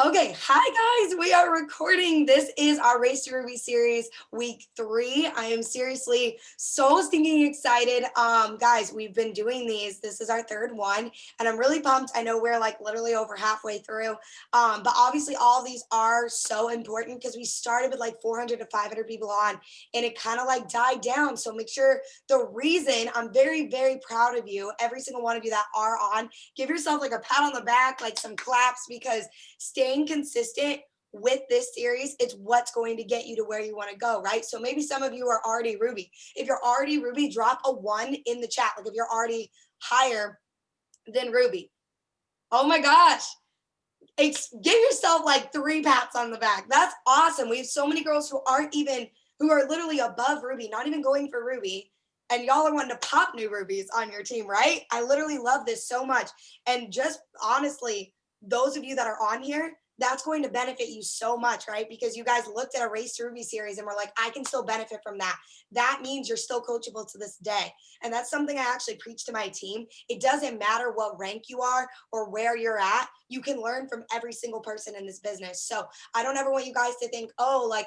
Okay, hi guys, we are recording. This is our Race to Ruby series, week 3. I am seriously so stinking excited. Guys, we've been doing these. This is our 3rd one, and I'm really pumped. I know we're like literally over halfway through. But obviously all of these are so important because we started with like 400 to 500 people on, and it kind of like died down. So make sure the reason I'm very, very proud of you, every single one of you that are on, give yourself like a pat on the back, like some claps, because staying consistent with this series, it's what's going to get you to where you want to go, right? So maybe some of you are already Ruby. If you're already Ruby, drop a 1 in the chat. Like if you're already higher than Ruby. Oh my gosh. Give yourself like 3 pats on the back. That's awesome. We have so many girls who are literally above Ruby, not even going for Ruby. And y'all are wanting to pop new rubies on your team, right? I literally love this so much. And just honestly, those of you that are on here, that's going to benefit you so much, right? Because you guys looked at a Race to Ruby series and were like, I can still benefit from that. That means you're still coachable to this day. And that's something I actually preach to my team. It doesn't matter what rank you are or where you're at. You can learn from every single person in this business. So I don't ever want you guys to think, oh, like,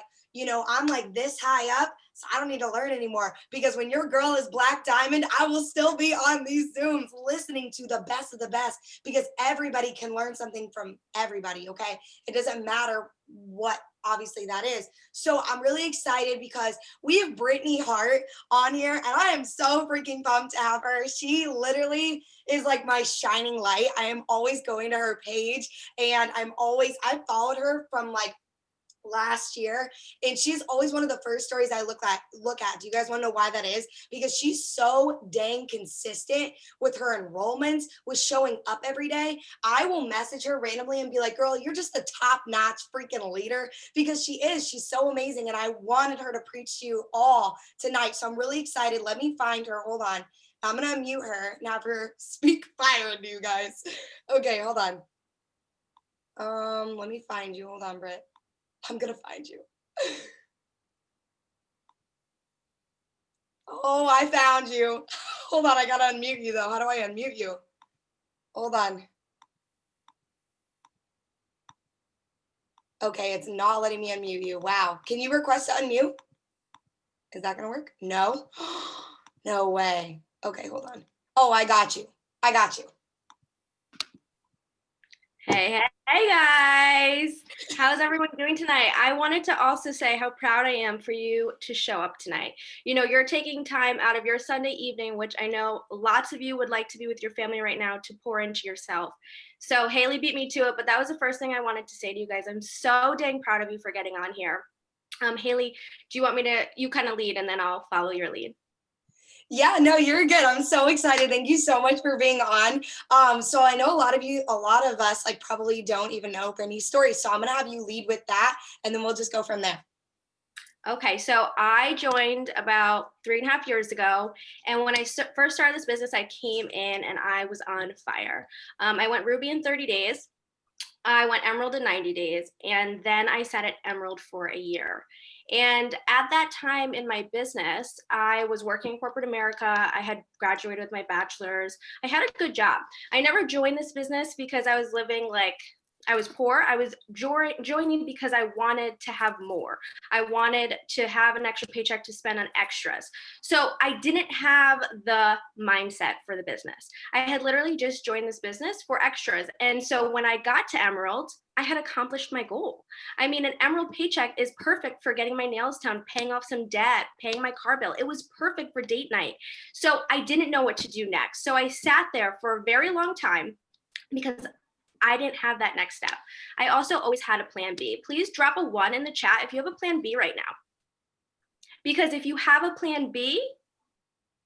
I'm like this high up, so I don't need to learn anymore. Because when your girl is Black Diamond, I will still be on these Zooms listening to the best of the best, because everybody can learn something from everybody, okay? It doesn't matter what obviously that is. So I'm really excited because we have Brittany Hart on here, and I am so freaking pumped to have her. She literally is like my shining light. I am always going to her page, and I've followed her from like last year, and she's always one of the first stories I look at. Do you guys want to know why that is? Because she's so dang consistent with her enrollments, with showing up every day. I will message her randomly and be like, girl, you're just a top-notch freaking leader, because she's so amazing, and I wanted her to preach to you all tonight. So I'm really excited. Let me find her. Hold on. I'm gonna unmute her and have her speak fire to you guys. Okay, hold on. Let me find you. Hold on, Britt. I'm gonna find you. Oh, I found you. Hold on, I gotta unmute you though. How do I unmute you? Hold on. Okay, it's not letting me unmute you. Wow. Can you request to unmute? Is that gonna work? No? No way. Okay, hold on. Oh, I got you. I got you. Hey guys, how's everyone doing tonight? I wanted to also say how proud I am for you to show up tonight. You're taking time out of your Sunday evening, which I know lots of you would like to be with your family right now, to pour into yourself. So Haley beat me to it, but that was the first thing I wanted to say to you guys. I'm so dang proud of you for getting on here. Haley, do you want me to, you kind of lead and then I'll follow your lead? Yeah, no, you're good. I'm so excited. Thank you so much for being on. So I know a lot of us like probably don't even know Brittany's story. So I'm gonna have you lead with that, and then we'll just go from there. Okay, so I joined about 3.5 years ago, and when I first started this business, I came in and I was on fire. I went Ruby in 30 days. I went Emerald in 90 days, and then I sat at Emerald for a year. And at that time in my business, I was working in corporate America. I had graduated with my bachelor's. I had a good job. I never joined this business because I was living like I was poor. I was joining because I wanted to have more. I wanted to have an extra paycheck to spend on extras. So I didn't have the mindset for the business. I had literally just joined this business for extras. And so when I got to Emerald, I had accomplished my goal. I mean, an Emerald paycheck is perfect for getting my nails done, paying off some debt, paying my car bill. It was perfect for date night. So I didn't know what to do next. So I sat there for a very long time because I didn't have that next step. I also always had a plan B. Please drop a 1 in the chat if you have a plan B right now. Because if you have a plan B,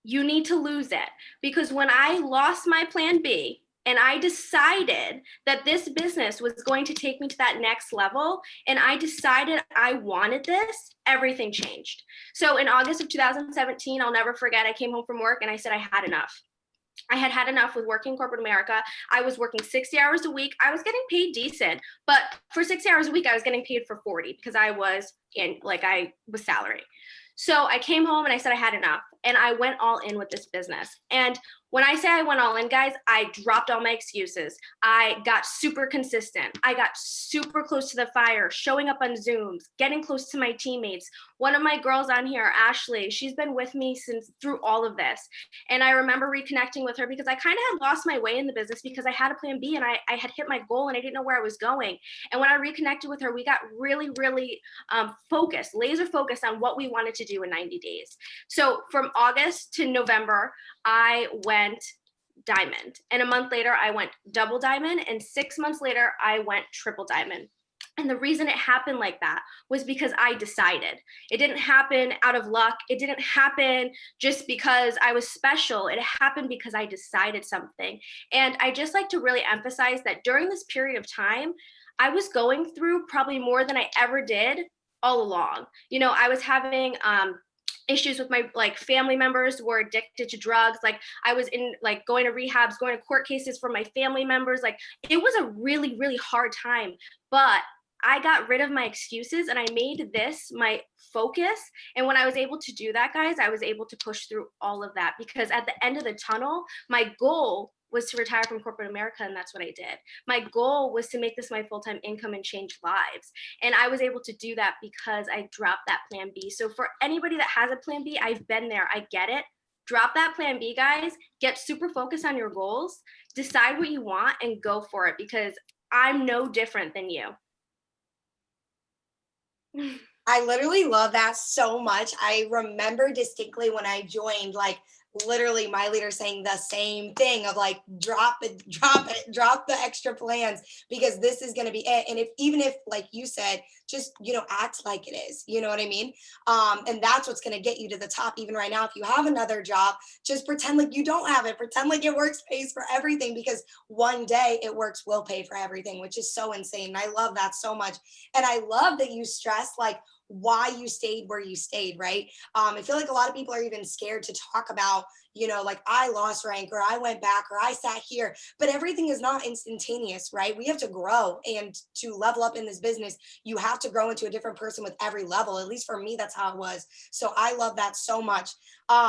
you need to lose it. Because when I lost my plan B and I decided that this business was going to take me to that next level, and I decided I wanted this, everything changed. So in August of 2017, I'll never forget, I came home from work and I said I had enough. I had had enough with working corporate America. I was working 60 hours a week. I was getting paid decent, but for 60 hours a week, I was getting paid for 40 because I was salary. So I came home and I said I had enough. and I went all in with this business. And when I say I went all in, guys, I dropped all my excuses. I got super consistent. I got super close to the fire, showing up on Zooms, getting close to my teammates. One of my girls on here, Ashley, she's been with me since through all of this. And I remember reconnecting with her because I kind of had lost my way in the business because I had a plan B and I had hit my goal and I didn't know where I was going. And when I reconnected with her, we got really, really focused, laser focused on what we wanted to do in 90 days. So from August to November, I went diamond. And a month later, I went double diamond. And 6 months later, I went triple diamond. And the reason it happened like that was because I decided. It didn't happen out of luck. It didn't happen just because I was special. It happened because I decided something. And I just like to really emphasize that during this period of time, I was going through probably more than I ever did all along. You know, I was having issues with my like family members who were addicted to drugs. Like I was in like going to rehabs, going to court cases for my family members. Like it was a really, really hard time. But I got rid of my excuses and I made this my focus. And when I was able to do that, guys, I was able to push through all of that because at the end of the tunnel, my goal was to retire from corporate America, and that's what I did. My goal was to make this my full-time income and change lives. And I was able to do that because I dropped that plan B. So for anybody that has a plan B, I've been there, I get it. Drop that plan B, guys, get super focused on your goals, decide what you want and go for it because I'm no different than you. I literally love that so much. I remember distinctly when I joined, like literally my leader saying the same thing of like, drop it, drop it, drop the extra plans because this is going to be it. And if, even if like you said, just, you know, act like it is, you know what I mean? And that's what's going to get you to the top. Even right now, if you have another job, just pretend like you don't have it, pretend like it works pays for everything because one day it works will pay for everything, which is so insane. And I love that so much. And I love that you stress like why you stayed where you stayed, right? I feel like a lot of people are even scared to talk about, you know, like I lost rank or I went back or I sat here, but everything is not instantaneous, right? We have to grow, and to level up in this business, you have to grow into a different person with every level. At least for me, that's how it was. So I love that so much.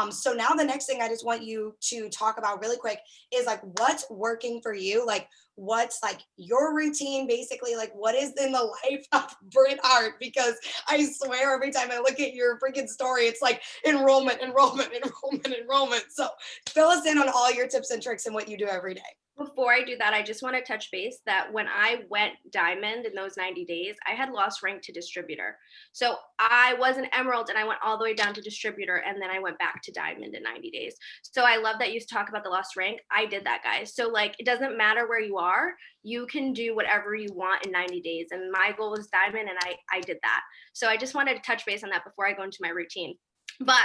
So now the next thing I just want you to talk about really quick is like what's working for you, like what's like your routine, basically, like what is in the life of Britt Hart? Because I swear every time I look at your freaking story, it's like enrollment, enrollment, enrollment, enrollment. So fill us in on all your tips and tricks and what you do every day. Before I do that, I just want to touch base that when I went diamond in those 90 days, I had lost rank to distributor. So I was an emerald and I went all the way down to distributor and then I went back to diamond in 90 days. So I love that you talk about the lost rank. I did that, guys. So like, it doesn't matter where you are, you can do whatever you want in 90 days. And my goal was diamond and I did that. So I just wanted to touch base on that before I go into my routine. But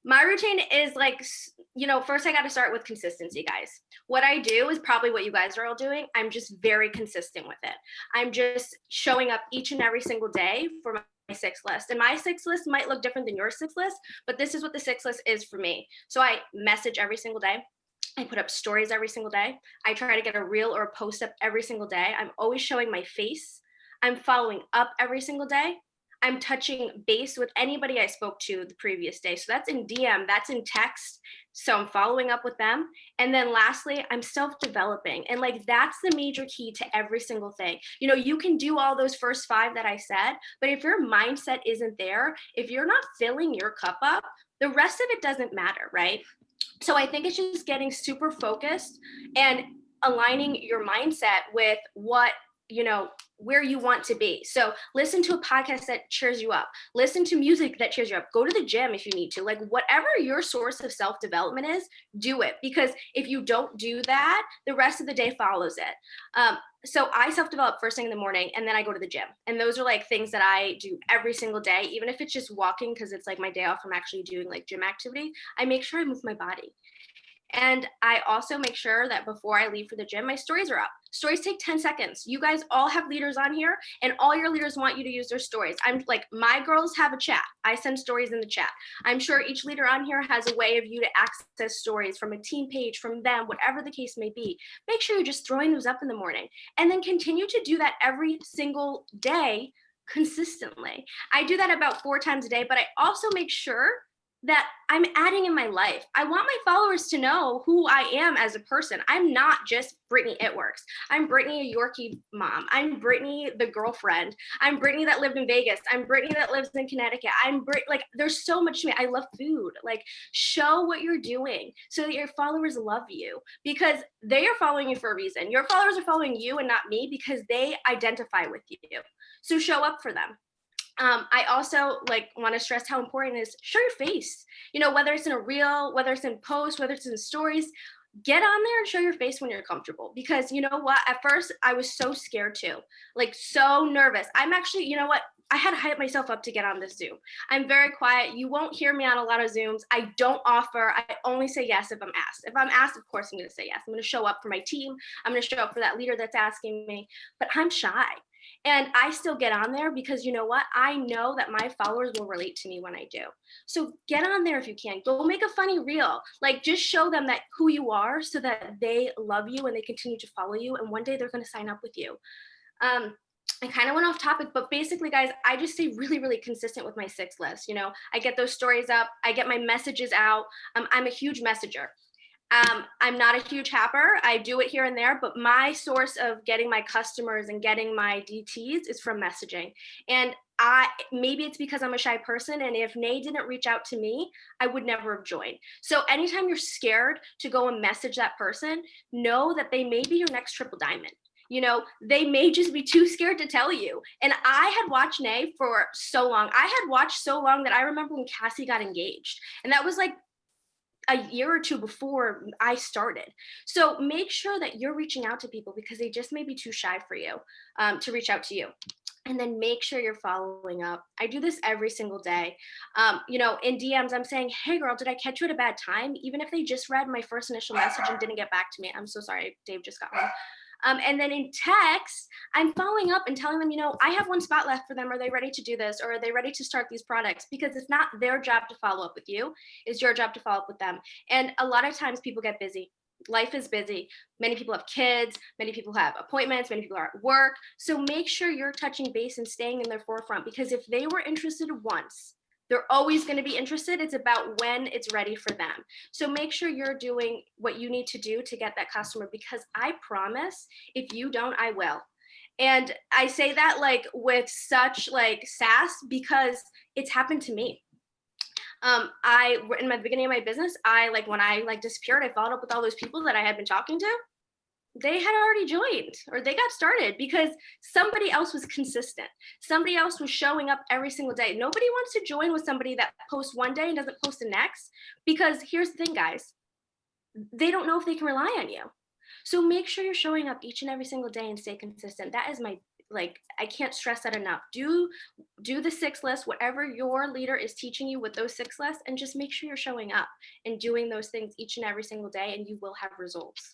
my routine is like, you know, first I got to start with consistency, guys. What I do is probably what you guys are all doing. I'm just very consistent with it. I'm just showing up each and every single day for my 6 list. And my 6 list might look different than your 6 list, but this is what the 6 list is for me. So I message every single day. I put up stories every single day. I try to get a reel or a post up every single day. I'm always showing my face. I'm following up every single day. I'm touching base with anybody I spoke to the previous day. So that's in DM, that's in text. So I'm following up with them. And then lastly, I'm self-developing. And like, that's the major key to every single thing. You know, you can do all those first 5 that I said, but if your mindset isn't there, if you're not filling your cup up, the rest of it doesn't matter, right? So I think it's just getting super focused and aligning your mindset with what, you know, where you want to be. So listen to a podcast that cheers you up. Listen to music that cheers you up. Go to the gym if you need to. Like whatever your source of self-development is, do it. Because if you don't do that, the rest of the day follows it. So I self-develop first thing in the morning and then I go to the gym. And those are like things that I do every single day, even if it's just walking because it's like my day off from actually doing like gym activity. I make sure I move my body. And I also make sure that before I leave for the gym, my stories are up. Stories take 10 seconds. You guys all have leaders on here and all your leaders want you to use their stories. I'm like, my girls have a chat. I send stories in the chat. I'm sure each leader on here has a way of you to access stories from a team page, from them, whatever the case may be. Make sure you're just throwing those up in the morning and then continue to do that every single day consistently. I do that about 4 times a day, but I also make sure that I'm adding in my life. I want my followers to know who I am as a person. I'm not just Brittany 𝒂𝒄𝒆. I'm Brittany, a Yorkie mom. I'm Brittany, the girlfriend. I'm Brittany that lived in Vegas. I'm Brittany that lives in Connecticut. Like, there's so much to me. I love food. Like, show what you're doing so that your followers love you, because they are following you for a reason. Your followers are following you and not me because they identify with you. So show up for them. I also like want to stress how important it is. Show your face, whether it's in a reel, whether it's in post, whether it's in stories, get on there and show your face when you're comfortable, because you know what, at first I was so scared too, like so nervous. I'm actually, I had to hype myself up to get on this Zoom. I'm very quiet. You won't hear me on a lot of Zooms. I don't offer. I only say yes if I'm asked. If I'm asked, of course I'm going to say yes. I'm going to show up for my team. I'm going to show up for that leader that's asking me, but I'm shy. And I still get on there because you know what? I know that my followers will relate to me when I do. So get on there if you can. Go make a funny reel. Like, just show them that who you are so that they love you and they continue to follow you. And one day they're going to sign up with you. I kind of went off topic, but basically, guys, I just stay really, really consistent with my 6 list. I get those stories up. I get my messages out. I'm a huge messenger. I'm not a huge happer. I do it here and there, but my source of getting my customers and getting my DTs is from messaging. And maybe it's because I'm a shy person, and if Nay didn't reach out to me, I would never have joined. So anytime you're scared to go and message that person, know that they may be your next triple diamond. They may just be too scared to tell you. And I had watched Nay for so long. I had watched so long that I remember when Cassie got engaged, and that was like a year or two before I started. So make sure that you're reaching out to people because they just may be too shy for you to reach out to you. And then make sure you're following up. I do this every single day. In DMs, I'm saying, hey girl, did I catch you at a bad time? Even if they just read my first initial message and didn't get back to me. I'm so sorry, Dave just got home. And then in text, I'm following up and telling them, I have one spot left for them. Are they ready to do this? Or are they ready to start these products? Because it's not their job to follow up with you. It's your job to follow up with them. And a lot of times people get busy. Life is busy. Many people have kids. Many people have appointments. Many people are at work. So make sure you're touching base and staying in their forefront, because if they were interested once, they're always going to be interested. It's about when it's ready for them. So make sure you're doing what you need to do to get that customer, because I promise if you don't, I will. And I say that like with such like sass because it's happened to me. In the beginning of my business, when I disappeared, I followed up with all those people that I had been talking to. They had already joined, or they got started because somebody else was consistent. Somebody else was showing up every single day. Nobody wants to join with somebody that posts one day and doesn't post the next, because here's the thing, guys, they don't know if they can rely on you. So make sure you're showing up each and every single day and stay consistent. That is I can't stress that enough. Do the 6 list, whatever your leader is teaching you with those 6 lists, and just make sure you're showing up and doing those things each and every single day, and you will have results.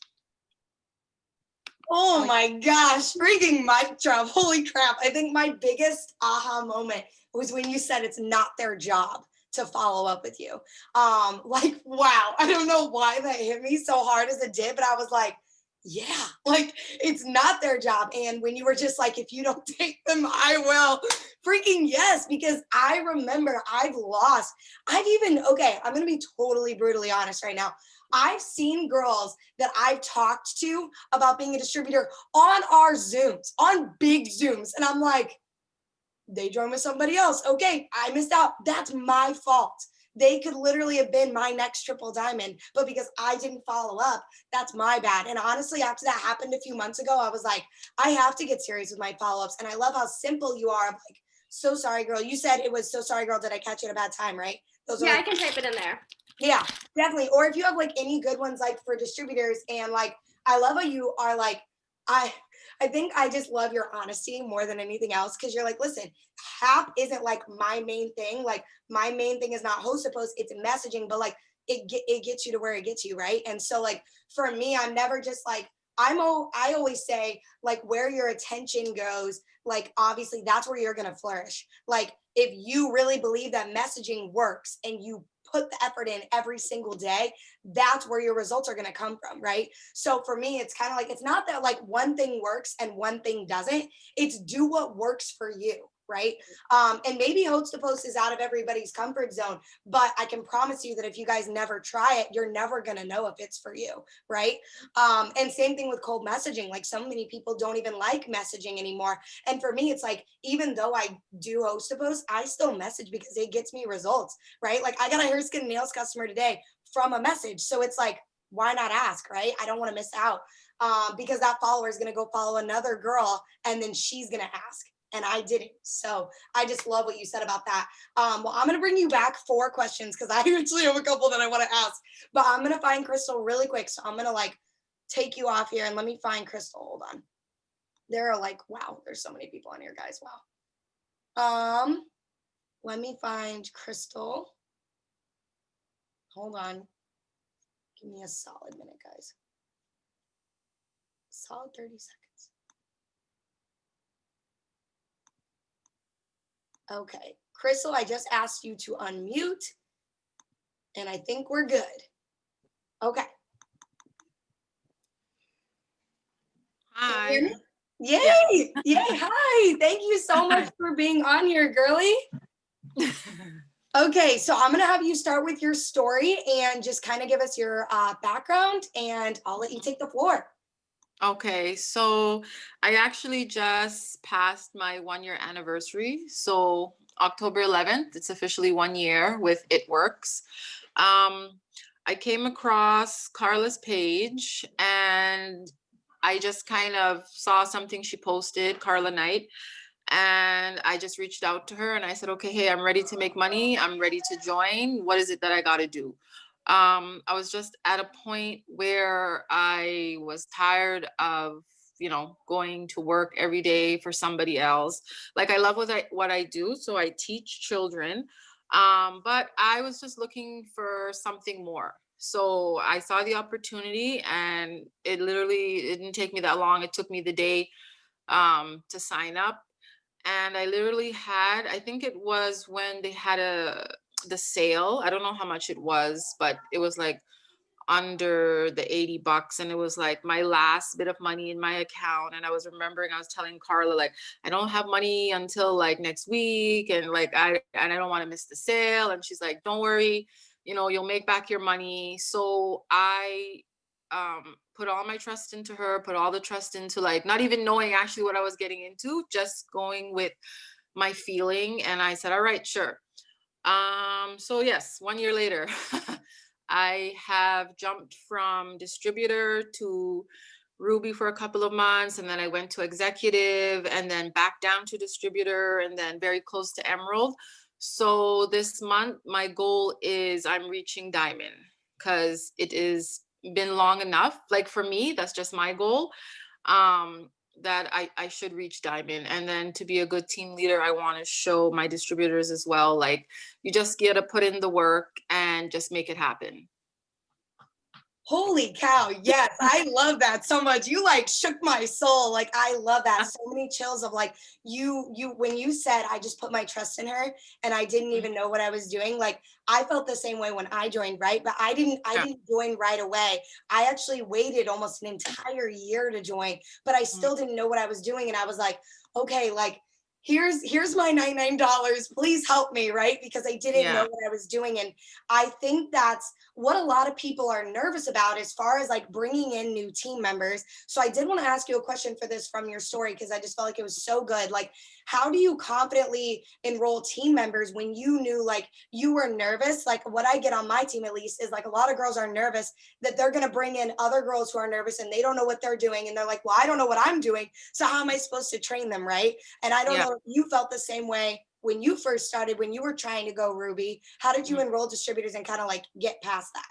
Oh my gosh, freaking mic drop. Holy crap. I think my biggest aha moment was when you said it's not their job to follow up with you. Wow. I don't know why that hit me so hard as it did, but I was like, yeah, it's not their job. And when you were just like, if you don't take them, I will. Freaking yes, because I remember I'm going to be totally brutally honest right now. I've seen girls that I've talked to about being a distributor on our Zooms, on big Zooms. And I'm like, they joined with somebody else. Okay, I missed out. That's my fault. They could literally have been my next triple diamond, but because I didn't follow up, that's my bad. And honestly, after that happened a few months ago, I was like, I have to get serious with my follow-ups. And I love how simple you are. I'm like, so sorry, girl. You said it was so sorry, girl. Did I catch you at a bad time, right? Yeah, I can type it in there. Yeah, definitely. Or if you have any good ones for distributors, and I love how you are I think I just love your honesty more than anything else, because you're like, listen, Hap isn't my main thing. My main thing is not host a post, it's messaging, but it gets you to where it gets you, right? And so for me, I'm never just I always say where your attention goes, obviously that's where you're gonna flourish. If you really believe that messaging works and you put the effort in every single day, that's where your results are going to come from, right? So for me, it's kind of it's not that one thing works and one thing doesn't. It's do what works for you. right? And maybe host to post is out of everybody's comfort zone, but I can promise you that if you guys never try it, you're never going to know if it's for you, right? And same thing with cold messaging. Like, so many people don't even like messaging anymore. And for me, it's like, even though I do host to post, I still message because it gets me results, right? Like, I got a hair, skin, and nails customer today from a message. So it's like, why not ask, right? I don't want to miss out, because that follower is going to go follow another girl and then she's going to ask. And I didn't. So I just love what you said about that. Well, I'm going to bring you back 4 questions because I actually have a couple that I want to ask, but I'm going to find Crystal really quick. So I'm going to like take you off here and let me find Crystal. Hold on. There are like, wow, there's so many people on here, guys. Wow. Let me find Crystal. Hold on. Give me a solid minute, guys. Solid 30 seconds. Okay, Crystal, I just asked you to unmute, and I think we're good. Okay. Hi. Yay! Yes. Yay! Hi! Thank you so much for being on here, girly. Okay, so I'm gonna have you start with your story and just kind of give us your background, and I'll let you take the floor. Okay, so I actually just passed my 1-year anniversary. So October 11th, it's officially 1 year with 𝒂𝒄𝒆. I came across Carla's page and I just kind of saw something she posted, Carla Knight, and I just reached out to her and I said, okay, hey, I'm ready to make money. I'm ready to join. What is it that I got to do? I was just at a point where I was tired of, going to work every day for somebody else. Like, I love what I do. So I teach children. But I was just looking for something more. So I saw the opportunity and it didn't take me that long. It took me the day to sign up. And I literally had, I think it was when they had the sale. I don't know how much it was, but it was like under the $80, and it was like my last bit of money in my account. And I was remembering, I was telling Carla, like, I don't have money until like next week, and like I don't want to miss the sale. And she's like, don't worry, you'll make back your money. So I put all my trust into her, put all the trust into, like, not even knowing actually what I was getting into, just going with my feeling. And I said, all right, sure. So yes, 1 year later, I have jumped from distributor to Ruby for a couple of months, and then I went to executive, and then back down to distributor, and then very close to Emerald. So this month, my goal is I'm reaching diamond, because it is been long enough. Like, for me, that's just my goal, that I should reach diamond. And then to be a good team leader, I want to show my distributors as well, like, you just got to put in the work and just make it happen. Holy cow. Yes, I love that so much. You like shook my soul. Like, I love that. So many chills of like, when you said, I just put my trust in her and I didn't even know what I was doing. Like, I felt the same way when I joined, right? But I didn't join right away. I actually waited almost an entire year to join, but I still didn't know what I was doing. And I was like, okay, like, here's my $99, please help me, right? Because I didn't know what I was doing. And I think that's what a lot of people are nervous about as far as like bringing in new team members. So I did want to ask you a question for this from your story, because I just felt like it was so good. Like, how do you confidently enroll team members when you knew, like, you were nervous? Like, what I get on my team, at least, is like a lot of girls are nervous that they're going to bring in other girls who are nervous and they don't know what they're doing. And they're like, well, I don't know what I'm doing, so how am I supposed to train them, right? And I don't know if you felt the same way when you first started, when you were trying to go Ruby. How did you enroll distributors and kind of like get past that?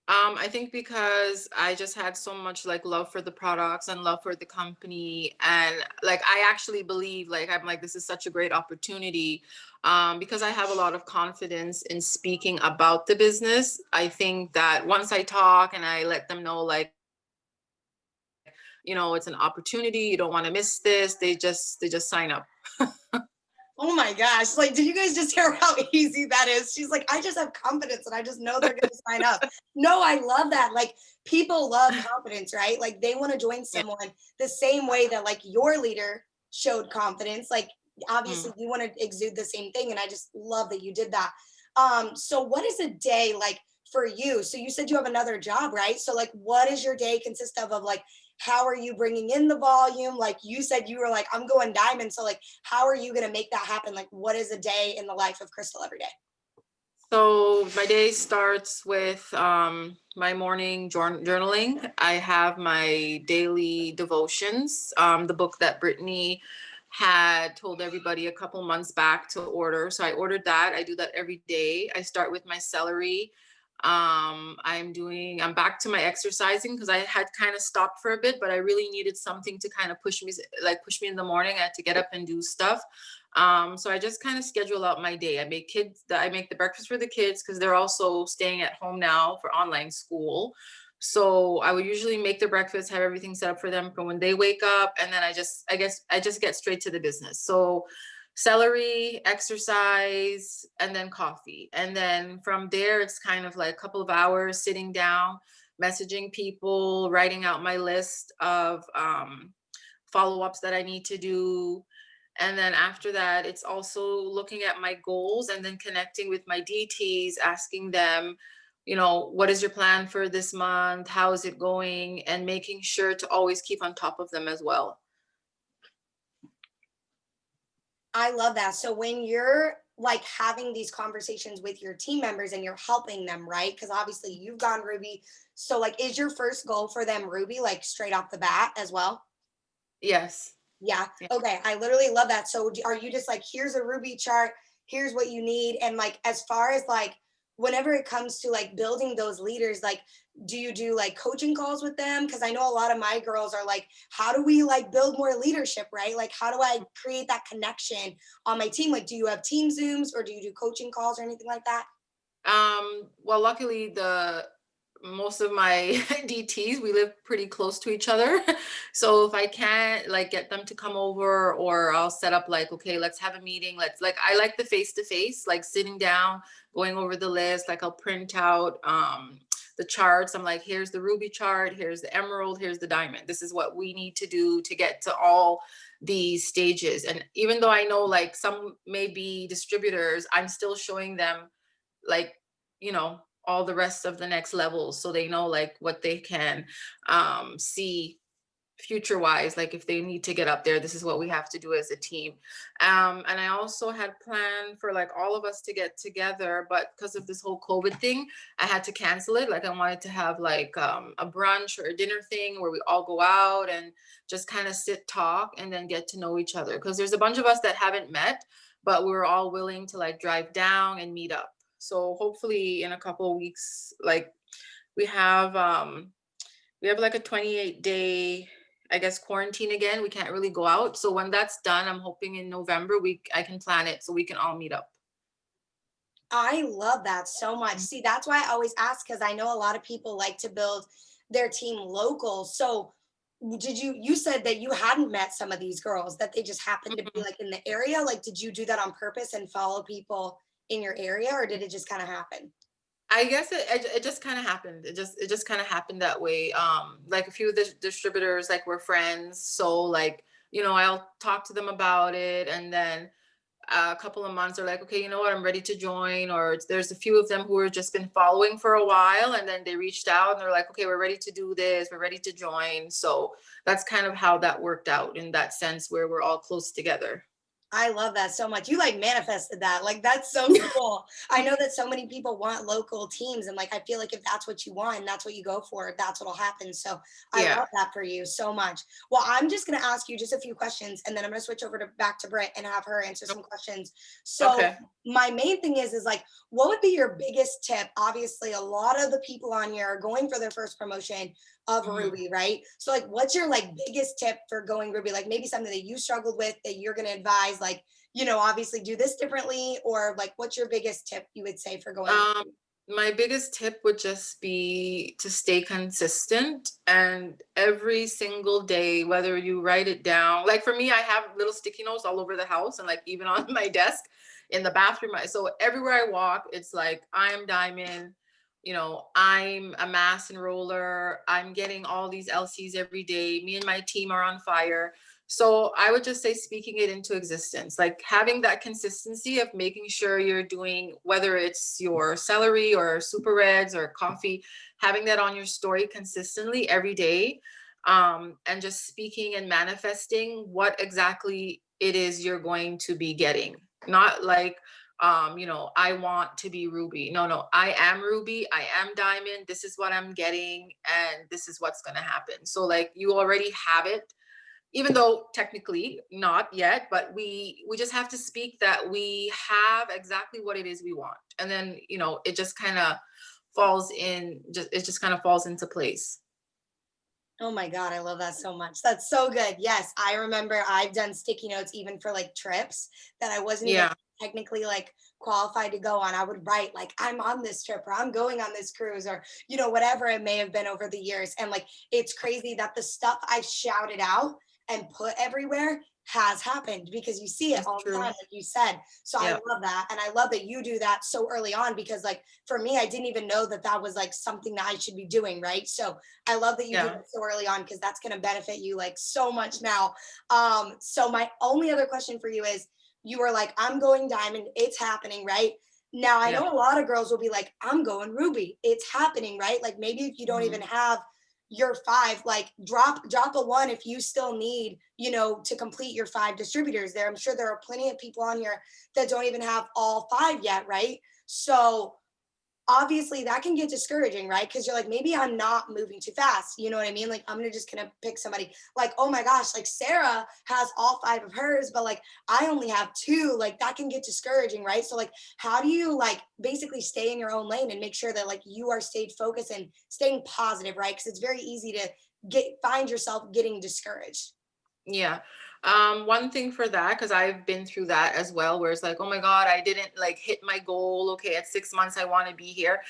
I think because I just had so much like love for the products and love for the company, and like I actually believe, like, I'm like, this is such a great opportunity, because I have a lot of confidence in speaking about the business. I think that once I talk and I let them know, like, it's an opportunity, you don't want to miss this, they just sign up. Oh my gosh. Like, did you guys just hear how easy that is? She's like, I just have confidence and I just know they're going to sign up. No, I love that. Like, people love confidence, right? Like, they want to join someone the same way that like your leader showed confidence. Like, obviously you want to exude the same thing, and I just love that you did that. So what is a day like for you? So you said you have another job, right? So like what does your day consist of like how are you bringing in the volume? Like you said you were like I'm going diamond, so like how are you going to make that happen? Like what is a day in the life of Crystal every day? So my day starts with my morning journaling. I have my daily devotions, the book that Brittany had told everybody a couple months back to order. So I ordered that. I do that every day. I start with my celery. I'm back to my exercising because I had kind of stopped for a bit, but I really needed something to kind of push me in the morning. I had to get up and do stuff. So I just kind of schedule out my day. I make the breakfast for the kids because they're also staying at home now for online school. So I would usually make the breakfast, have everything set up for them for when they wake up, and then I just get straight to the business. So celery, exercise, and then coffee. And then from there, it's kind of like a couple of hours sitting down, messaging people, writing out my list of follow-ups that I need to do. And then after that, it's also looking at my goals and then connecting with my DTs, asking them, what is your plan for this month? How is it going? And making sure to always keep on top of them as well. I love that. So when you're like having these conversations with your team members and you're helping them, right? Because obviously you've gone Ruby. So like, is your first goal for them Ruby, like straight off the bat as well? Yes. Yeah. Yeah. Okay. I literally love that. So are you just like, here's a Ruby chart, here's what you need? And like, as far as like, whenever it comes to like building those leaders, like, do you do like coaching calls with them? Because I know a lot of my girls are like, how do we like build more leadership, right? Like, how do I create that connection on my team? Like, do you have team Zooms or do you do coaching calls or anything like that? Well, luckily most of my DTs, we live pretty close to each other. So if I can't like get them to come over, or I'll set up like, okay, let's have a meeting. I like the face-to-face, like sitting down, going over the list. Like I'll print out the charts. I'm like, here's the ruby chart, here's the emerald, here's the diamond. This is what we need to do to get to all these stages. And even though I know like some may be distributors, I'm still showing them like, all the rest of the next levels, so they know like what they can see future wise. Like if they need to get up there, this is what we have to do as a team. And I also had planned for like all of us to get together, but because of this whole COVID thing, I had to cancel it. Like I wanted to have like a brunch or a dinner thing where we all go out and just kind of sit, talk, and then get to know each other, because there's a bunch of us that haven't met, but we were all willing to like drive down and meet up. So hopefully in a couple of weeks, like we have like a 28-day, I guess, quarantine again. We can't really go out. So when that's done, I'm hoping in November I can plan it so we can all meet up. I love that so much. See, that's why I always ask, because I know a lot of people like to build their team local. So you said that you hadn't met some of these girls, that they just happened to be like in the area. Like, did you do that on purpose and follow people in your area, or did it just kind of happen? I guess it just kind of happened. It just kind of happened that way. Like a few of the distributors like were friends, so like I'll talk to them about it, and then a couple of months are like, okay, you know what, I'm ready to join. Or there's a few of them who have just been following for a while, and then they reached out and they're like, okay, we're ready to do this, we're ready to join. So that's kind of how that worked out, in that sense, where we're all close together. I love that so much. You like manifested that. Like, that's so cool. I know that so many people want local teams. And like, I feel like if that's what you want and that's what you go for, that's what'll happen. So I Yeah. love that for you so much. Well, I'm just going to ask you just a few questions, and then I'm going to switch over to back to Britt and have her answer some questions. So Okay. my main thing is like, what would be your biggest tip? Obviously, a lot of the people on here are going for their first promotion of Ruby, right? So like, what's your like biggest tip for going Ruby? Like maybe something that you struggled with that you're going to advise, like, obviously do this differently, or like, what's your biggest tip you would say for going? My biggest tip would just be to stay consistent, and every single day, whether you write it down, like for me, I have little sticky notes all over the house and like even on my desk in the bathroom. So everywhere I walk, it's like, I am diamond, I'm a mass enroller, I'm getting all these LCs every day. Me and my team are on fire. So I would just say speaking it into existence, like having that consistency of making sure you're doing, whether it's your celery or super reds or coffee, having that on your story consistently every day, and just speaking and manifesting what exactly it is you're going to be getting. Not like, I want to be Ruby. No, I am Ruby. I am Diamond. This is what I'm getting, and this is what's going to happen. So like you already have it, even though technically not yet, but we just have to speak that we have exactly what it is we want, and then it just kind of falls into place. Oh my God, I love that so much. That's so good. Yes, I remember I've done sticky notes even for like trips that I wasn't even Yeah. technically like qualified to go on. I would write like I'm on this trip or I'm going on this cruise or whatever it may have been over the years. And like it's crazy that the stuff I shouted out and put everywhere has happened because you see it That's all the true. time, like you said. So I Yeah. love that. And I love that you do that so early on because like for me, I didn't even know that that was like something that I should be doing. Right. So I love that you did Yeah. it so early on because that's going to benefit you like so much now. So my only other question for you is you were like, I'm going diamond. It's happening, right? Now I Yeah. know a lot of girls will be like, I'm going ruby. It's happening, right? Like maybe if you don't even have your 5, like drop a 1 if you still need, to complete your 5 distributors there. I'm sure there are plenty of people on here that don't even have all 5 yet, right? So obviously that can get discouraging, right? Because you're like, maybe I'm not moving too fast. You know what I mean? Like, I'm gonna pick somebody like, oh my gosh, like Sarah has all 5 of hers, but like I only have 2. Like that can get discouraging, right? So like, how do you like basically stay in your own lane and make sure that like you are stayed focused and staying positive, right? Because it's very easy to find yourself getting discouraged. Yeah. One thing for that, because I've been through that as well, where it's like, oh my God, I didn't like hit my goal. Okay, at 6 months, I want to be here.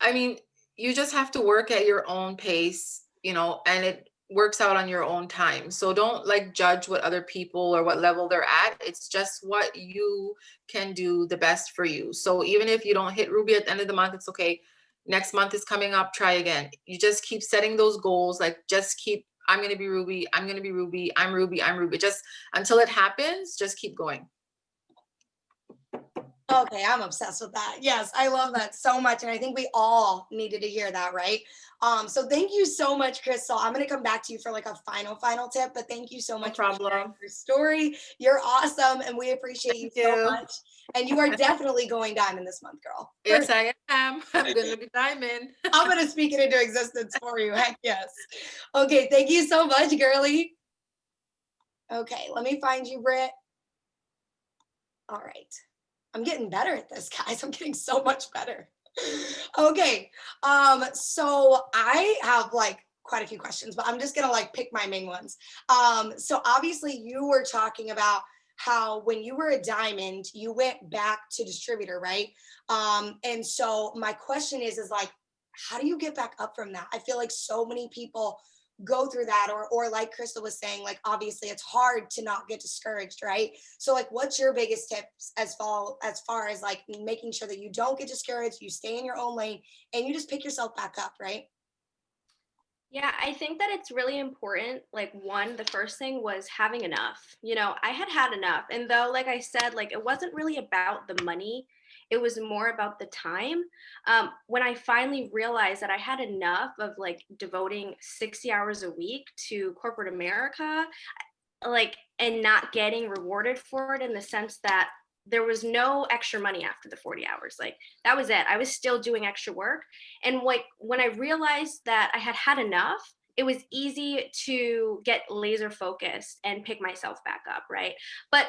I mean, you just have to work at your own pace, and it works out on your own time. So don't like judge what other people or what level they're at. It's just what you can do the best for you. So even if you don't hit Ruby at the end of the month, it's okay. Next month is coming up, try again. You just keep setting those goals, like just keep, I'm going to be Ruby, I'm going to be Ruby, I'm Ruby, I'm Ruby. Just until it happens, just keep going. Okay, I'm obsessed with that. Yes, I love that so much. And I think we all needed to hear that, right? So thank you so much, Crystal. I'm gonna come back to you for like a final tip, but thank you so No much for sharing problem. your story. You're awesome and we appreciate you Thank so you. much. And you are definitely going diamond this month, girl. Yes, I am. I'm going to be diamond. I'm gonna speak it into existence for you. Heck yes. Okay, thank you so much, girly. Okay, let me find you, Britt. All right. I'm getting better at this, guys. I'm getting so much better. Okay. So I have like quite a few questions, but I'm just gonna like pick my main ones. So obviously you were talking about how when you were a diamond, you went back to distributor, right? And so my question is like, how do you get back up from that? I feel like so many people go through that, or like Crystal was saying, like obviously it's hard to not get discouraged, right? So like what's your biggest tips as far as like making sure that you don't get discouraged, you stay in your own lane and you just pick yourself back up, right? Yeah, I think that it's really important. Like, one, the first thing was having enough. I had enough. And though, like I said, like it wasn't really about the money, it was more about the time. When I finally realized that I had enough of like devoting 60 hours a week to corporate America, like, and not getting rewarded for it in the sense that there was no extra money after the 40 hours. Like, that was it. I was still doing extra work. And like when I realized that I had enough, it was easy to get laser focused and pick myself back up, right? But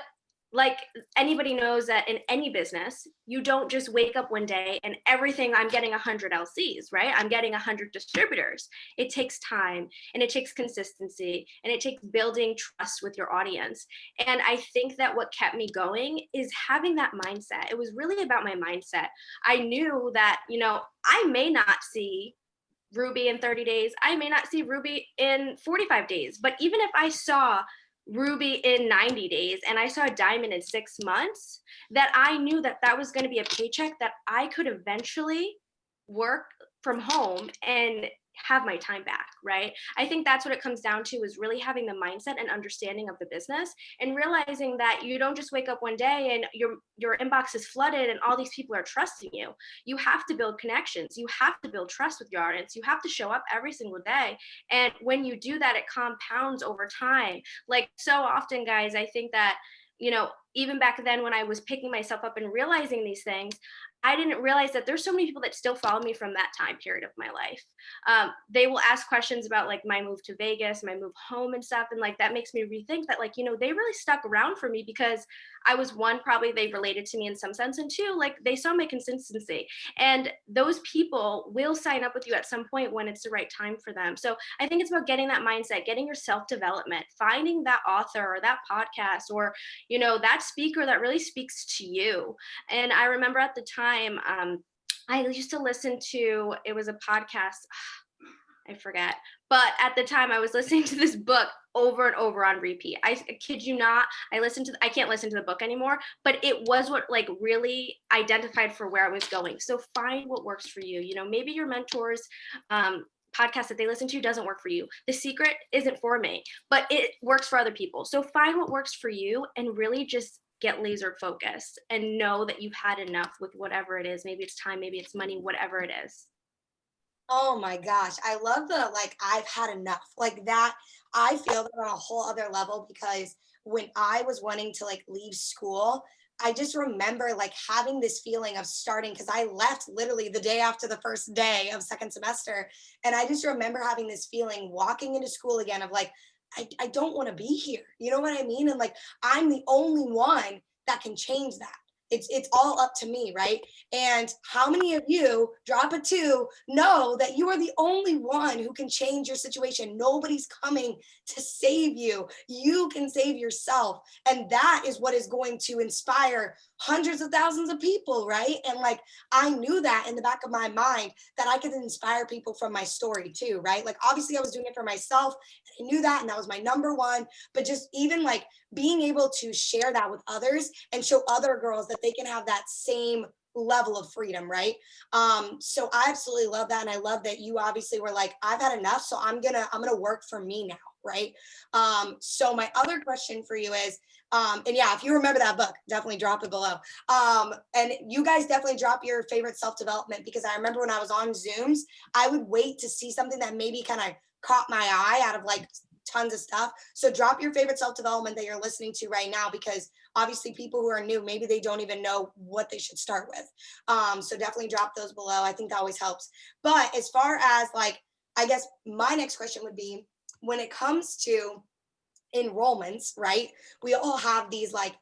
like anybody knows that in any business, you don't just wake up one day and everything, I'm getting 100 LCs, right? I'm getting 100 distributors. It takes time and it takes consistency and it takes building trust with your audience. And I think that what kept me going is having that mindset. It was really about my mindset. I knew that, I may not see Ruby in 30 days. I may not see Ruby in 45 days. But even if I saw Ruby in 90 days and I saw a diamond in 6 months, that I knew that that was going to be a paycheck that I could eventually work from home and have my time back, right? I think that's what it comes down to, is really having the mindset and understanding of the business, and realizing that you don't just wake up one day and your inbox is flooded and all these people are trusting you. You have to build connections. You have to build trust with your audience. You have to show up every single day. And when you do that, it compounds over time. Like, so often, guys, I think that, even back then when I was picking myself up and realizing these things, I didn't realize that there's so many people that still follow me from that time period of my life. They will ask questions about like my move to Vegas, my move home and stuff. And like, that makes me rethink that, like, they really stuck around for me because I was, one, probably they related to me in some sense. And two, like, they saw my consistency. And those people will sign up with you at some point when it's the right time for them. So I think it's about getting that mindset, getting your self-development, finding that author or that podcast or, that speaker that really speaks to you. And I remember at the time, I used to listen to, it was a podcast, I forget, but at the time I was listening to this book over and over on repeat. I kid you not, I can't listen to the book anymore, but it was what like really identified for where I was going. So find what works for you. Maybe your mentors, podcast that they listen to doesn't work for you. The Secret isn't for me, but it works for other people. So find what works for you and really just get laser focused and know that you've had enough with whatever it is. Maybe it's time, maybe it's money, whatever it is. Oh my gosh. I love the, like, I've had enough, like that. I feel that on a whole other level, because when I was wanting to like leave school, I just remember like having this feeling of starting, because I left literally the day after the first day of second semester. And I just remember having this feeling walking into school again of like, I don't want to be here. You know what I mean? And like, I'm the only one that can change that. It's all up to me, right? And how many of you, drop a two, know that you are the only one who can change your situation? Nobody's coming to save you. You can save yourself. And that is what is going to inspire hundreds of thousands of people, right? And like, I knew that in the back of my mind, that I could inspire people from my story too, right? Like, obviously I was doing it for myself. I knew that, and that was my number one. But just even like being able to share that with others and show other girls that they can have that same level of freedom, right? So I absolutely love that. And I love that you obviously were like, I've had enough, so I'm gonna work for me now, right? So my other question for you is, and yeah, if you remember that book, definitely drop it below. And you guys definitely drop your favorite self-development, because I remember when I was on Zooms, I would wait to see something that maybe kind of caught my eye out of like tons of stuff. So drop your favorite self-development that you're listening to right now, because obviously people who are new, maybe they don't even know what they should start with. So definitely drop those below. I think that always helps. But as far as like, I guess my next question would be, when it comes to enrollments, right? We all have these like,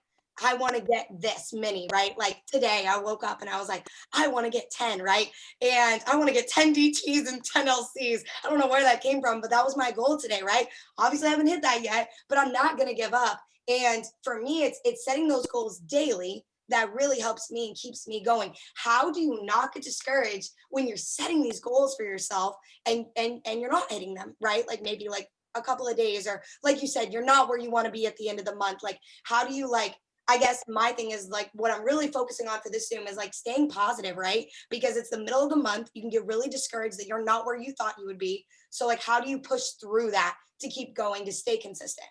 I want to get this many, right? Like today I woke up and I was like, I want to get 10, right? And I want to get 10 DTs and 10 LCs. I don't know where that came from, but that was my goal today, right? Obviously I haven't hit that yet, but I'm not going to give up. And for me, it's setting those goals daily that really helps me and keeps me going. How do you not get discouraged when you're setting these goals for yourself and you're not hitting them, right? Like maybe like a couple of days, or like you said, you're not where you want to be at the end of the month. Like, how do you like, I guess my thing is like, what I'm really focusing on for this Zoom is like staying positive, right? Because it's the middle of the month. You can get really discouraged that you're not where you thought you would be. So like, how do you push through that to keep going, to stay consistent?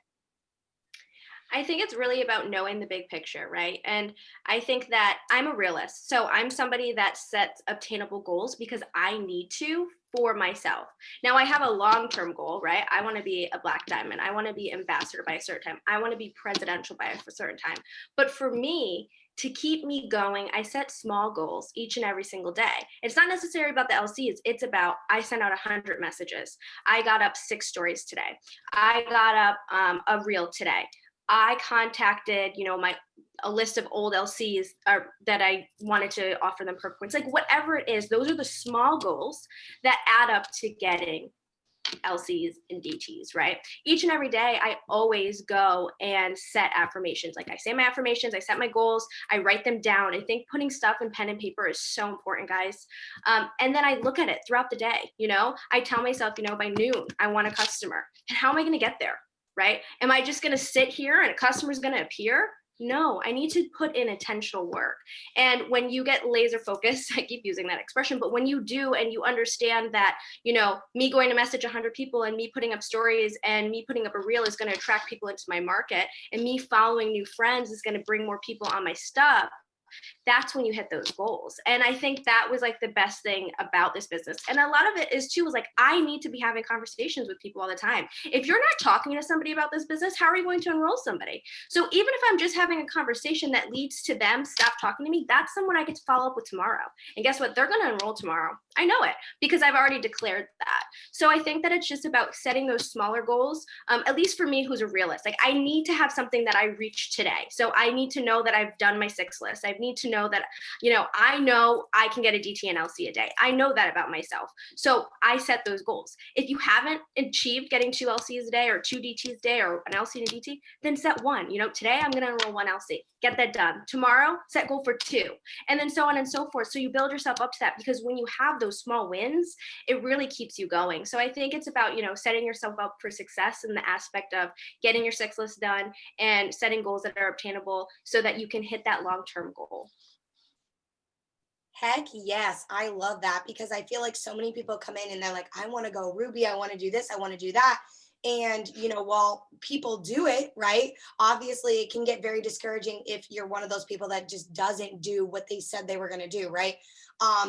I think it's really about knowing the big picture, right? And I think that I'm a realist. So I'm somebody that sets obtainable goals because I need to for myself. Now I have a long-term goal, right? I want to be a black diamond. I want to be ambassador by a certain time. I want to be presidential by a certain time. But for me, to keep me going, I set small goals each and every single day. It's not necessarily about the LCs. It's about, I sent out 100 messages. I got up 6 stories today. I got up a reel today. I contacted, a list of old LCs that I wanted to offer them per points, like whatever it is. Those are the small goals that add up to getting LCs and DTs, right? Each and every day, I always go and set affirmations. Like I say my affirmations, I set my goals, I write them down. I think putting stuff in pen and paper is so important, guys. And then I look at it throughout the day. I tell myself, by noon, I want a customer. And how am I going to get there? Right? Am I just going to sit here and a customer is going to appear? No, I need to put in intentional work. And when you get laser focused, I keep using that expression, but when you do and you understand that, me going to message 100 people and me putting up stories and me putting up a reel is going to attract people into my market, and me following new friends is going to bring more people on my stuff, that's when you hit those goals. And I think that was like the best thing about this business. And a lot of it is too, was like, I need to be having conversations with people all the time. If you're not talking to somebody about this business, how are you going to enroll somebody? So even if I'm just having a conversation that leads to them stop talking to me, that's someone I get to follow up with tomorrow. And guess what? They're going to enroll tomorrow. I know it because I've already declared that. So I think that it's just about setting those smaller goals. At least for me, who's a realist, like I need to have something that I reach today. So I need to know that I've done my 6 list. I need to know that, I know I can get a DT and LC a day. I know that about myself. So I set those goals. If you haven't achieved getting 2 LCs a day or 2 DTs a day or an LC and a DT, then set 1. Today I'm going to enroll 1 LC. Get that done. Tomorrow, set goal for 2. And then so on and so forth. So you build yourself up to that, because when you have those small wins, it really keeps you going. So I think it's about, setting yourself up for success in the aspect of getting your 6 list done and setting goals that are obtainable so that you can hit that long-term goal. Heck yes, I love that, because I feel like so many people come in and they're like, I want to go Ruby, I want to do this, I want to do that. And, while people do it, right, obviously it can get very discouraging if you're one of those people that just doesn't do what they said they were going to do, right?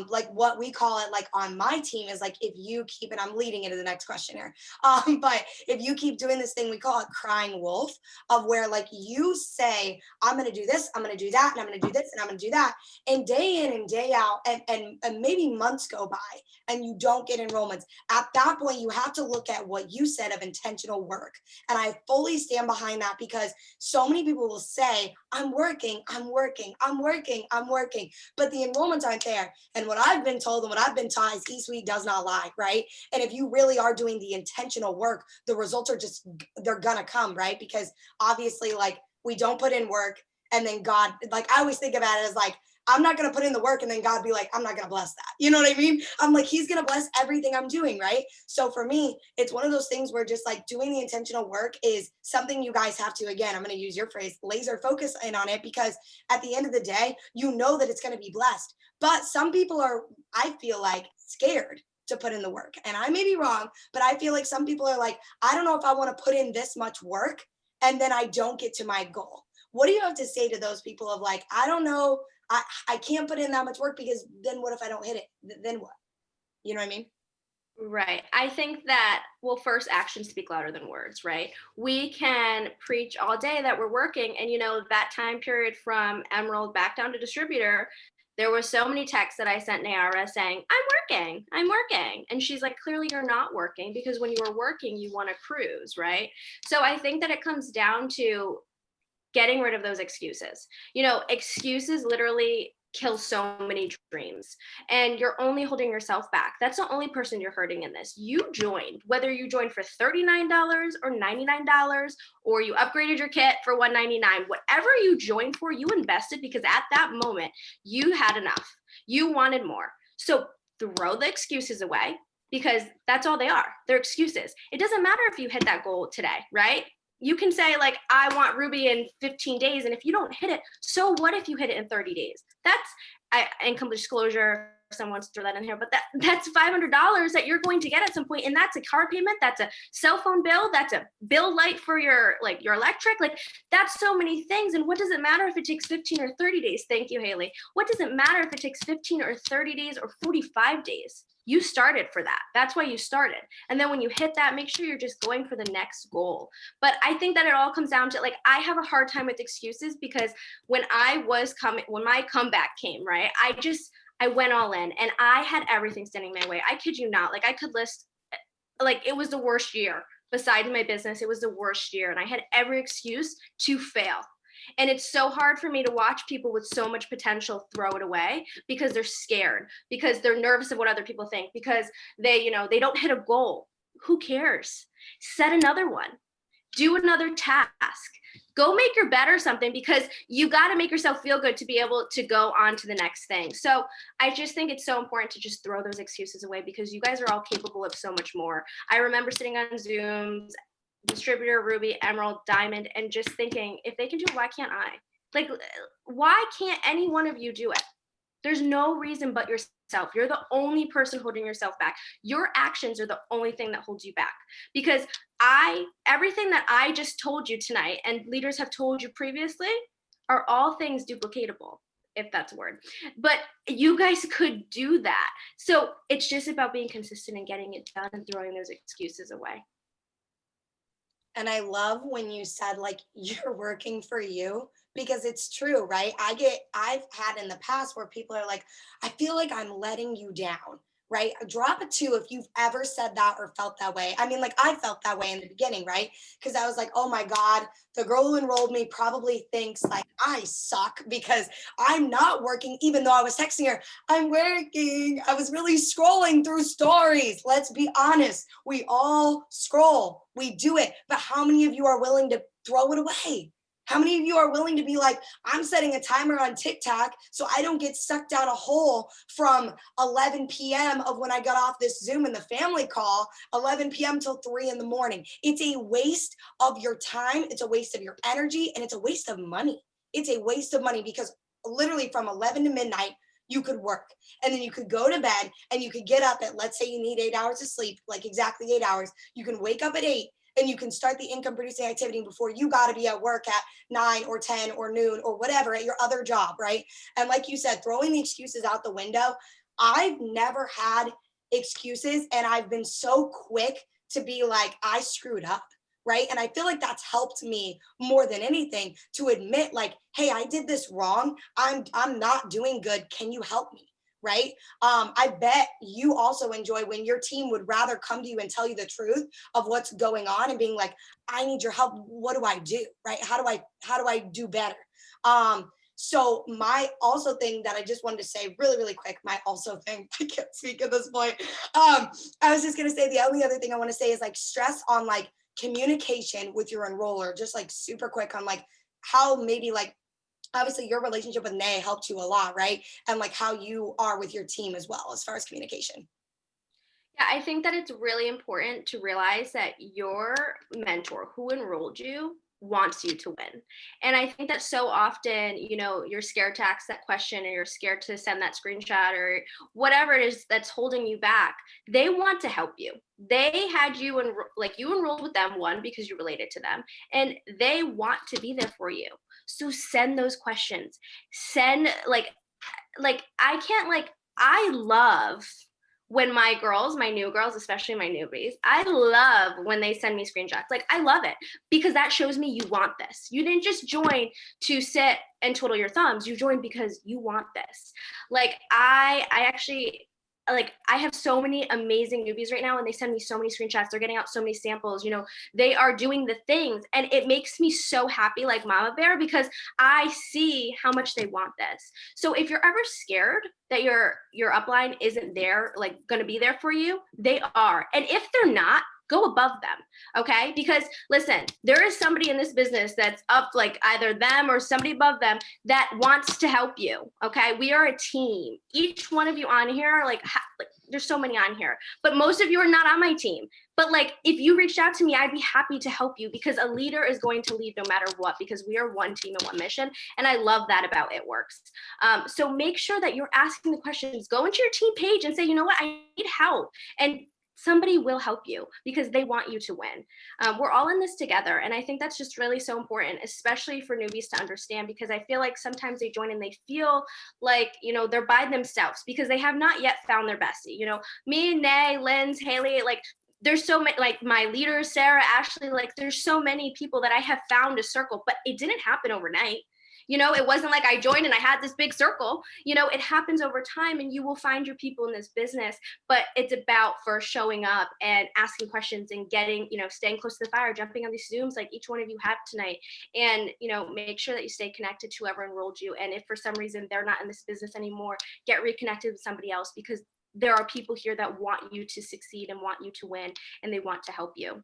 Like what we call it, like on my team, is like, if you keep, and I'm leading into the next question here, but if you keep doing this thing, we call it crying wolf, of where like you say, I'm going to do this, I'm going to do that, and I'm going to do this, and I'm going to do that, and day in and day out, and maybe months go by and you don't get enrollments. At that point, you have to look at what you said of intentional work. And I fully stand behind that, because so many people will say, I'm working, I'm working, I'm working, I'm working, but the enrollments aren't there. And what I've been told and what I've been taught is eSuite does not lie, right? And if you really are doing the intentional work, the results are just, they're gonna come, right? Because obviously, like, we don't put in work, and then God, like, I always think about it as like, I'm not going to put in the work and then God be like, I'm not going to bless that. You know what I mean? I'm like, he's going to bless everything I'm doing, right? So for me, it's one of those things where just like doing the intentional work is something you guys have to, again, I'm going to use your phrase, laser focus in on it, because at the end of the day, you know that it's going to be blessed. But some people are, I feel like, scared to put in the work. And I may be wrong, but I feel like some people are like, I don't know if I want to put in this much work and then I don't get to my goal. What do you have to say to those people of like, I don't know, I can't put in that much work, because then what if I don't hit it? Then what? You know what I mean? Right. I think that, well, first, actions speak louder than words, right? We can preach all day that we're working. And, that time period from Emerald back down to distributor, there were so many texts that I sent Nayara saying, I'm working. And she's like, clearly you're not working, because when you are working, you want to cruise, right? So I think that it comes down to getting rid of those excuses. Excuses literally kill so many dreams, and you're only holding yourself back. That's the only person you're hurting in this. You joined, whether you joined for $39 or $99, or you upgraded your kit for $199, whatever you joined for, you invested because at that moment you had enough. You wanted more. So throw the excuses away, because that's all they are. They're excuses. It doesn't matter if you hit that goal today, right? You can say like, I want Ruby in 15 days. And if you don't hit it, so what if you hit it in 30 days? That's income disclosure. Someone wants to throw that in here, but that's $500 that you're going to get at some point. And that's a car payment. That's a cell phone bill. That's a bill light for your electric. Like, that's so many things. And what does it matter if it takes 15 or 30 days? Thank you, Haley. What does it matter if it takes 15 or 30 days or 45 days? You started for that. That's why you started. And then when you hit that, make sure you're just going for the next goal. But I think that it all comes down to, like, I have a hard time with excuses, because when my comeback came, right, I went all in and I had everything standing my way. I kid you not. Like, I could list, like, it was the worst year. Besides my business, it was the worst year. And I had every excuse to fail. And it's so hard for me to watch people with so much potential throw it away, because they're scared, because they're nervous of what other people think, because they don't hit a goal. Who cares? Set another one. Do another task. Go make your bed or something, because you got to make yourself feel good to be able to go on to the next thing. So I just think it's so important to just throw those excuses away, because you guys are all capable of so much more. I remember sitting on Zooms, distributor, Ruby, Emerald, Diamond, and just thinking, if they can do it, why can't I? Like, why can't any one of you do it? There's no reason but yourself. You're the only person holding yourself back. Your actions are the only thing that holds you back. Because everything that I just told you tonight and leaders have told you previously are all things duplicatable, if that's a word. But you guys could do that. So it's just about being consistent and getting it done and throwing those excuses away. And I love when you said like you're working for you, because it's true, right? I've had in the past where people are like, I feel like I'm letting you down, right? Drop a 2 if you've ever said that or felt that way. I mean, like I felt that way in the beginning, right? Because I was like, oh my God, the girl who enrolled me probably thinks like I suck because I'm not working, even though I was texting her, I'm working. I was really scrolling through stories. Let's be honest. We all scroll, we do it. But how many of you are willing to throw it away? How many of you are willing to be like, I'm setting a timer on TikTok so I don't get sucked down a hole from 11 p.m. of when I got off this Zoom and the family call, 11 p.m. till 3 in the morning. It's a waste of your time. It's a waste of your energy, and it's a waste of money. It's a waste of money because literally from 11 to midnight, you could work and then you could go to bed and you could get up at, let's say you need 8 hours of sleep, like exactly 8 hours. You can wake up at 8 and you can start the income producing activity before you got to be at work at 9 or 10 or noon or whatever at your other job, right? And like you said, throwing the excuses out the window. I've never had excuses, and I've been so quick to be like, I screwed up, right? And I feel like that's helped me more than anything to admit like, hey, I did this wrong. I'm not doing good. Can you help me? Right? I bet you also enjoy when your team would rather come to you and tell you the truth of what's going on and being like, I need your help. What do I do? Right? How do I do better? So my also thing that I just wanted to say really, really quick, my also thing, I can't speak at this point. I was just gonna say the only other thing I want to say is like stress on like communication with your enroller, just like super quick on like how maybe like obviously your relationship with Nay helped you a lot, right? And like how you are with your team as well as far as communication. Yeah, I think that it's really important to realize that your mentor who enrolled you wants you to win. And I think that so often, you're scared to ask that question or you're scared to send that screenshot or whatever it is that's holding you back. They want to help you. They had you you enrolled with them, one, because you related to them, and they want to be there for you. So send those questions. Send I can't I love when my girls, my new girls, especially my newbies, I love when they send me screenshots. Like, I love it because that shows me you want this. You didn't just join to sit and twiddle your thumbs. You joined because you want this. Like, I actually, I have so many amazing newbies right now and they send me so many screenshots. They're getting out so many samples, they are doing the things and it makes me so happy like Mama Bear because I see how much they want this. So if you're ever scared that your upline isn't there, like going to be there for you, they are. And if they're not, go above them, okay? Because listen, there is somebody in this business that's up, like either them or somebody above them that wants to help you, okay? We are a team. Each one of you on here, there's so many on here, but most of you are not on my team. But if you reached out to me, I'd be happy to help you because a leader is going to lead no matter what because we are one team and one mission. And I love that about 𝑹𝒂𝒄𝒆. So make sure that you're asking the questions. Go into your team page and say, you know what, I need help. And somebody will help you because they want you to win. We're all in this together. And I think that's just really so important, especially for newbies to understand, because I feel like sometimes they join and they feel like, they're by themselves because they have not yet found their bestie. Me, Nay, Linz, Haley, there's so many, my leaders, Sarah, Ashley, there's so many people that I have found a circle, but it didn't happen overnight. It wasn't like I joined and I had this big circle. It happens over time and you will find your people in this business, but it's about first showing up and asking questions and getting, staying close to the fire, jumping on these Zooms like each one of you have tonight. And, make sure that you stay connected to whoever enrolled you. And if for some reason they're not in this business anymore, get reconnected with somebody else because there are people here that want you to succeed and want you to win and they want to help you.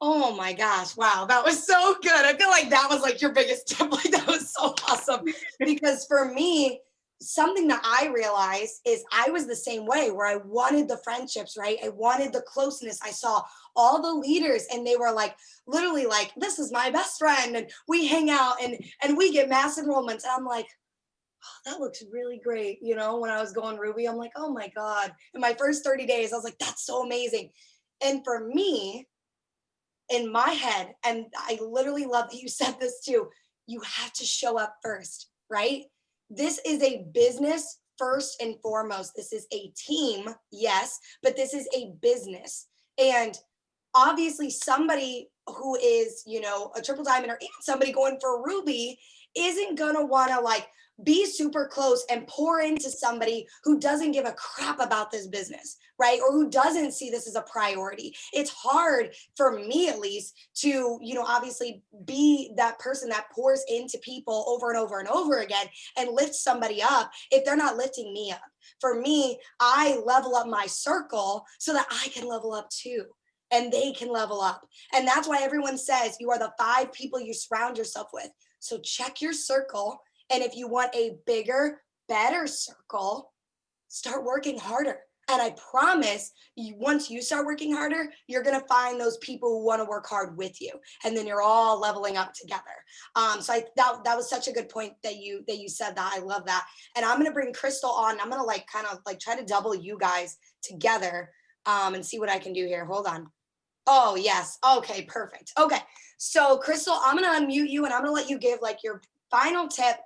Oh my gosh. Wow. That was so good. I feel like that was like your biggest tip. Like that was so awesome because for me, something that I realized is I was the same way, where I wanted the friendships, right? I wanted the closeness. I saw all the leaders and they were like, literally like, this is my best friend. And we hang out and we get mass enrollments. And I'm like, oh, that looks really great. You know, when I was going Ruby, I'm like, oh my God. In my first 30 days, I was like, that's so amazing. And for me, in my head, and I literally love that you said this too, you have to show up first, right? This is a business first and foremost. This is a team, yes, but this is a business. And obviously somebody who is, you know, a triple diamond or even somebody going for Ruby isn't gonna wanna like be super close and pour into somebody who doesn't give a crap about this business, right? Or who doesn't see this as a priority. It's hard for me, at least, to, you know, obviously be that person that pours into people over and over and over again and lifts somebody up if they're not lifting me up. For me, I level up my circle so that I can level up too, and they can level up. And that's why everyone says you are the 5 people you surround yourself with. So check your circle. And if you want a bigger, better circle, start working harder. And I promise you, once you start working harder, you're going to find those people who want to work hard with you. And then you're all leveling up together. So that was such a good point that you said that. I love that. And I'm going to bring Crystal on. I'm going to like kind of like try to double you guys together and see what I can do here. Hold on. Oh, yes. Okay, perfect. Okay. So Crystal, I'm going to unmute you and I'm going to let you give like your final tip,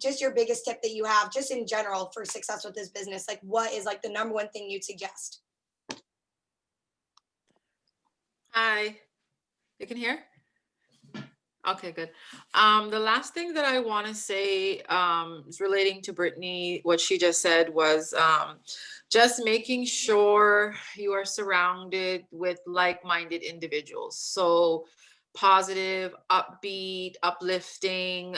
just your biggest tip that you have just in general for success with this business. Like what is like the number one thing you'd suggest? Hi, you can hear? Okay, good. The last thing that I want to say is relating to Brittany. What she just said was just making sure you are surrounded with like-minded individuals. So positive, upbeat, uplifting,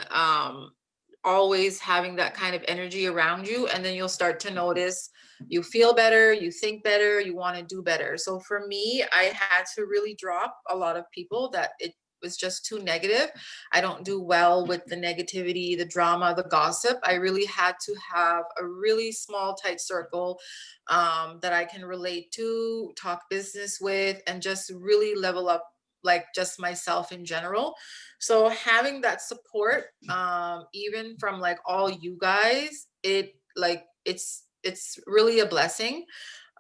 always having that kind of energy around you. And then you'll start to notice you feel better, you think better, you want to do better. So for me, I had to really drop a lot of people that it was just too negative. I don't do well with the negativity, the drama, the gossip. I really had to have a really small, tight circle that I can relate to, talk business with, and just really level up like just myself in general. So having that support, even from like all you guys, it's really a blessing.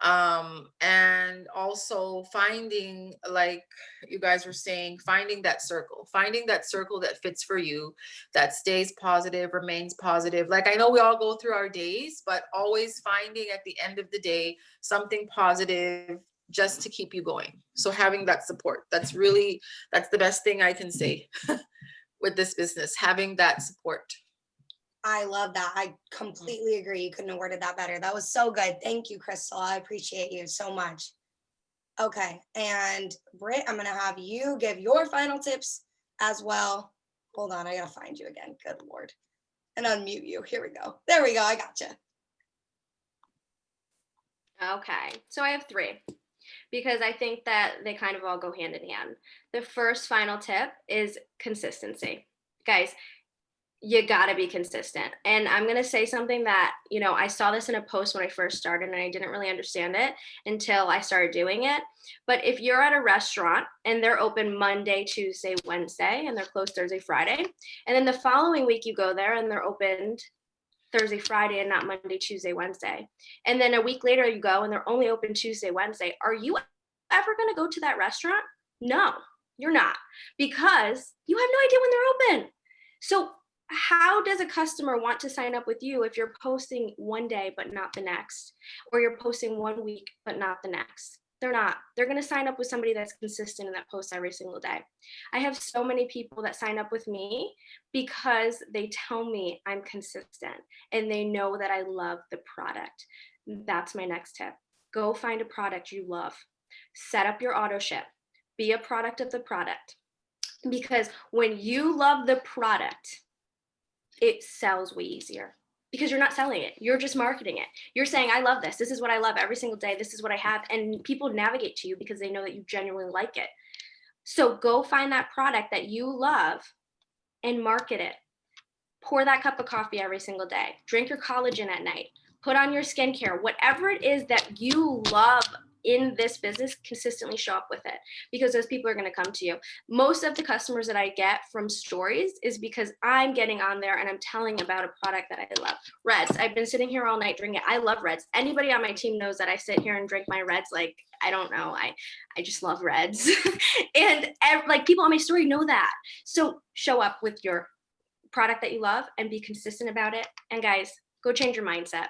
And also finding, like you guys were saying, finding that circle that fits for you, that stays positive, remains positive. Like I know we all go through our days, but always finding at the end of the day something positive just to keep you going. So having that support, that's the best thing I can say with this business, having that support. I love that. I completely agree. You couldn't have worded that better. That was so good. Thank you, Crystal. I appreciate you so much. Okay. And Britt, I'm going to have you give your final tips as well. Hold on. I got to find you again. Good Lord. And unmute you. Here we go. There we go. I got you. Okay. So I have 3 because I think that they kind of all go hand in hand. The first final tip is consistency. Guys, you gotta be consistent. And I'm gonna say something that, you know, I saw this in a post when I first started and I didn't really understand it until I started doing it. But if you're at a restaurant and they're open Monday, Tuesday, Wednesday, and they're closed Thursday, Friday, and then the following week you go there and they're opened Thursday, Friday, and not Monday, Tuesday, Wednesday. And then a week later you go and they're only open Tuesday, Wednesday. Are you ever gonna go to that restaurant? No, you're not, because you have no idea when they're open. So how does a customer want to sign up with you if you're posting one day but not the next, or you're posting one week but not the next? They're not. They're going to sign up with somebody that's consistent and that posts every single day. I have so many people that sign up with me because they tell me I'm consistent and they know that I love the product. That's my next tip. Go find a product you love. Set up your auto ship. Be a product of the product. Because when you love the product, it sells way easier because you're not selling it. You're just marketing it. You're saying, I love this. This is what I love every single day. This is what I have. And people navigate to you because they know that you genuinely like it. So go find that product that you love and market it. pour that cup of coffee every single day, drink your collagen at night, put on your skincare, whatever it is that you love in this business, consistently show up with it, because those people are going to come to you. Most of the customers that I get from stories is because I'm getting on there and I'm telling about a product that I love. Reds. I've been sitting here all night drinking. I love Reds. Anybody on my team knows that I sit here and drink my Reds. Like, I don't know. I just love Reds. And like, people on my story know that. So show up with your product that you love and be consistent about it. And guys, go change your mindset.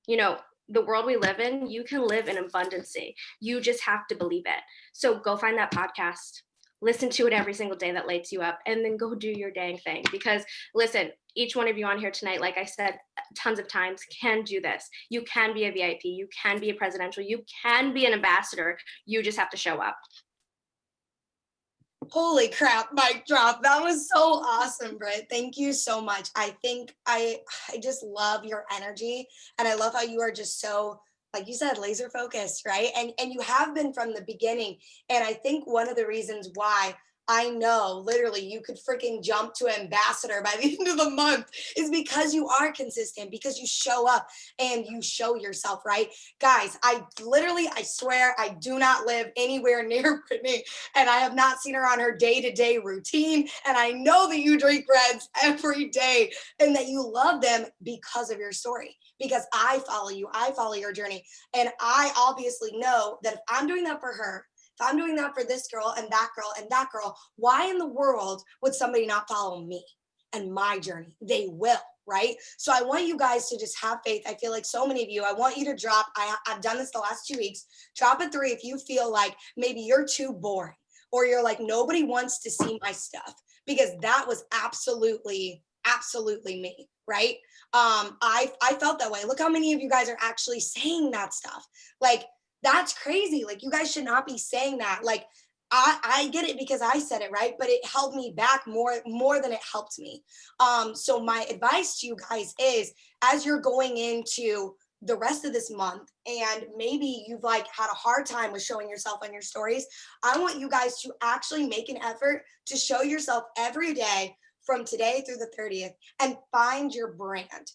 You know, the world we live in, you can live in abundancy. You just have to believe it. So go find that podcast, listen to it every single day that lights you up, and then go do your dang thing. Because listen, each one of you on here tonight, like I said tons of times, can do this. You can be a VIP, you can be a presidential, you can be an ambassador. You just have to show up. Holy crap, mic drop. That was so awesome, Britt. Thank you so much. I think I just love your energy, and I love how you are just so, like you said, laser focused, right? And you have been from the beginning. And I think one of the reasons why I know literally you could freaking jump to ambassador by the end of the month is because you are consistent, because you show up and you show yourself, right? Guys, I swear, I do not live anywhere near Brittany, and I have not seen her on her day-to-day routine. And I know that you drink Reds every day and that you love them because of your story, because I follow you, I follow your journey. And I obviously know that if I'm doing that for her, if I'm doing that for this girl and that girl and that girl, why in the world would somebody not follow me and my journey? They will, right? So I want you guys to just have faith. I feel like so many of you, I want you to drop, I've done this the last 2 weeks, drop a 3 if you feel like maybe you're too boring or you're like, nobody wants to see my stuff, because that was absolutely me, right? I felt that way. Look how many of you guys are actually saying that stuff. Like, that's crazy. Like, you guys should not be saying that. Like, I get it because I said it, right? But it held me back more than it helped me. So my advice to you guys is, as you're going into the rest of this month, and maybe you've like had a hard time with showing yourself on your stories, I want you guys to actually make an effort to show yourself every day from today through the 30th and find your brand.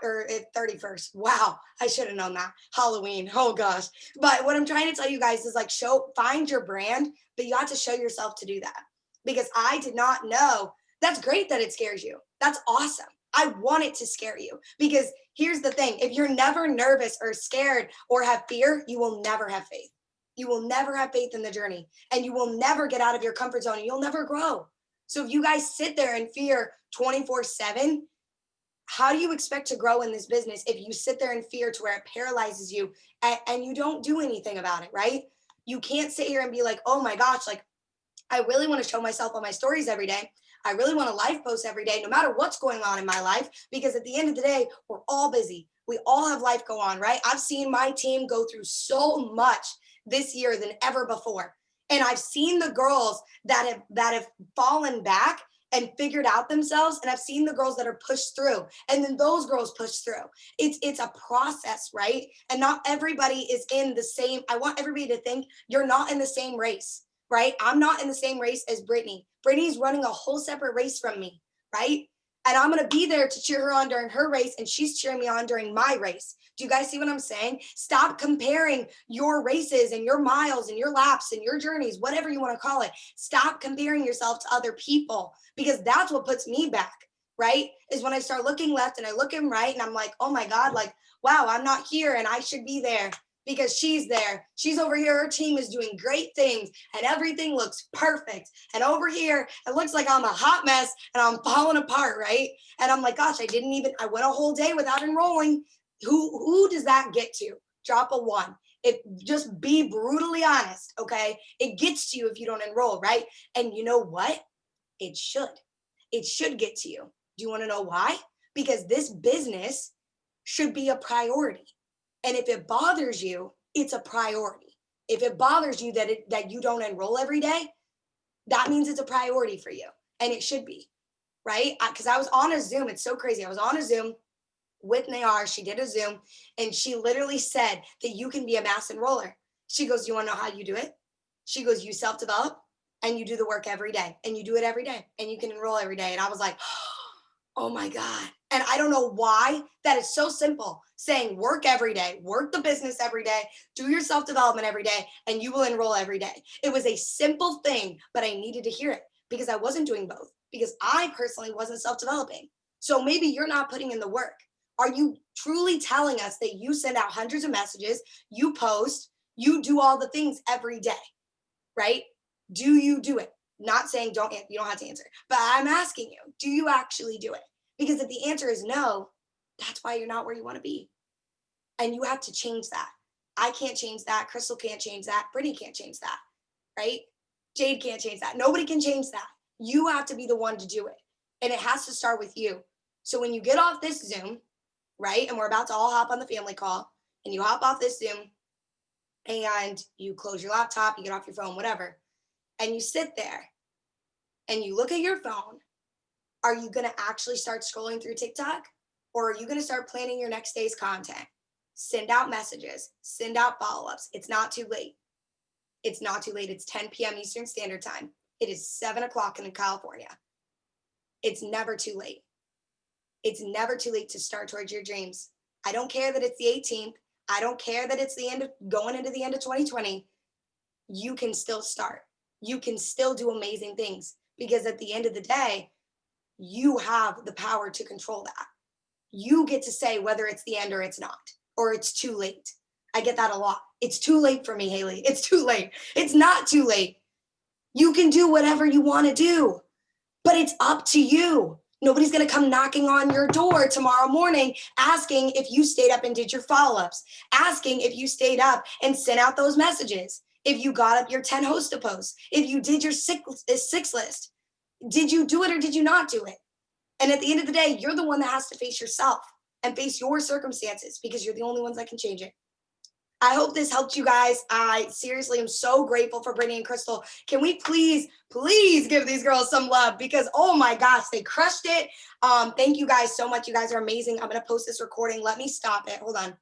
Or 31st. Wow, I should have known that. Halloween, oh gosh. But what I'm trying to tell you guys is like, find your brand, but you have to show yourself to do that. Because I did not know. That's great that it scares you. That's awesome. I want it to scare you, because here's the thing. If you're never nervous or scared or have fear, you will never have faith. You will never have faith in the journey, and you will never get out of your comfort zone, and you'll never grow. So if you guys sit there in fear 24/7, how do you expect to grow in this business if you sit there in fear to where it paralyzes you and you don't do anything about it, right? You can't sit here and be like, oh my gosh, like, I really want to show myself on my stories every day. I really want to live post every day, no matter what's going on in my life, because at the end of the day, we're all busy. We all have life go on, right? I've seen my team go through so much this year than ever before. And I've seen the girls that have fallen back and figured out themselves. And I've seen the girls that are pushed through, and then those girls push through. It's a process, right? And not everybody is in the same. I want everybody to think you're not in the same race, right? I'm not in the same race as Brittany. Brittany's running a whole separate race from me, right? And I'm going to be there to cheer her on during her race, and she's cheering me on during my race. Do you guys see what I'm saying? Stop comparing your races and your miles and your laps and your journeys, whatever you want to call it. Stop comparing yourself to other people, because that's what puts me back, right? Is when I start looking left and I look in right, and I'm like, oh my God, like, wow, I'm not here and I should be there, because she's there. She's over here. Her team is doing great things and everything looks perfect. And over here, it looks like I'm a hot mess and I'm falling apart, right? And I'm like, gosh, I went a whole day without enrolling. Who does that get to? Drop a 1. Just be brutally honest, okay? It gets to you if you don't enroll, right? And you know what? It should. It should get to you. Do you want to know why? Because this business should be a priority. And if it bothers you, it's a priority. If it bothers you that you don't enroll every day, that means it's a priority for you. And it should be, right? Because I was on a Zoom. It's so crazy. I was on a Zoom with Nayar. She did a Zoom, and she literally said that you can be a mass enroller. She goes, you want to know how you do it? She goes, you self-develop and you do the work every day, and you do it every day, and you can enroll every day. And I was like, Oh my God. And I don't know why that is so simple. Saying work every day, work the business every day, do your self-development every day, and you will enroll every day. It was a simple thing, but I needed to hear it because I wasn't doing both, because I personally wasn't self-developing. So maybe you're not putting in the work. Are you truly telling us that you send out hundreds of messages, you post, you do all the things every day, right? Do you do it? Not saying you don't have to answer, but I'm asking you, do you actually do it? Because if the answer is no, that's why you're not where you want to be. And you have to change that. I can't change that. Crystal can't change that. Brittany can't change that, right? Jade can't change that. Nobody can change that. You have to be the one to do it. And it has to start with you. So when you get off this Zoom, right, and we're about to all hop on the family call, and you hop off this Zoom, and you close your laptop, you get off your phone, whatever, and you sit there and you look at your phone, are you going to actually start scrolling through TikTok? Or are you going to start planning your next day's content? Send out messages, send out follow-ups. It's not too late. It's not too late. It's 10 p.m. Eastern Standard Time. It is 7 o'clock in California. It's never too late. It's never too late to start towards your dreams. I don't care that it's the 18th. I don't care that it's the end of going into the end of 2020. You can still start. You can still do amazing things, because at the end of the day, you have the power to control that. You get to say whether it's the end or it's not, or it's too late. I get that a lot. It's too late for me, Haley. It's too late. It's not too late. You can do whatever you want to do, but it's up to you. Nobody's going to come knocking on your door tomorrow morning asking if you stayed up and did your follow-ups, asking if you stayed up and sent out those messages, if you got up your 10 host posts, if you did your six list. Did you do it or did you not do it? And at the end of the day, you're the one that has to face yourself and face your circumstances, because you're the only ones that can change it. I hope this helped you guys. I seriously am so grateful for Brittany and Crystal. Can we please give these girls some love, because oh my gosh, they crushed it. Thank you guys so much. You guys are amazing. I'm going to post this recording. Let me stop it. Hold on.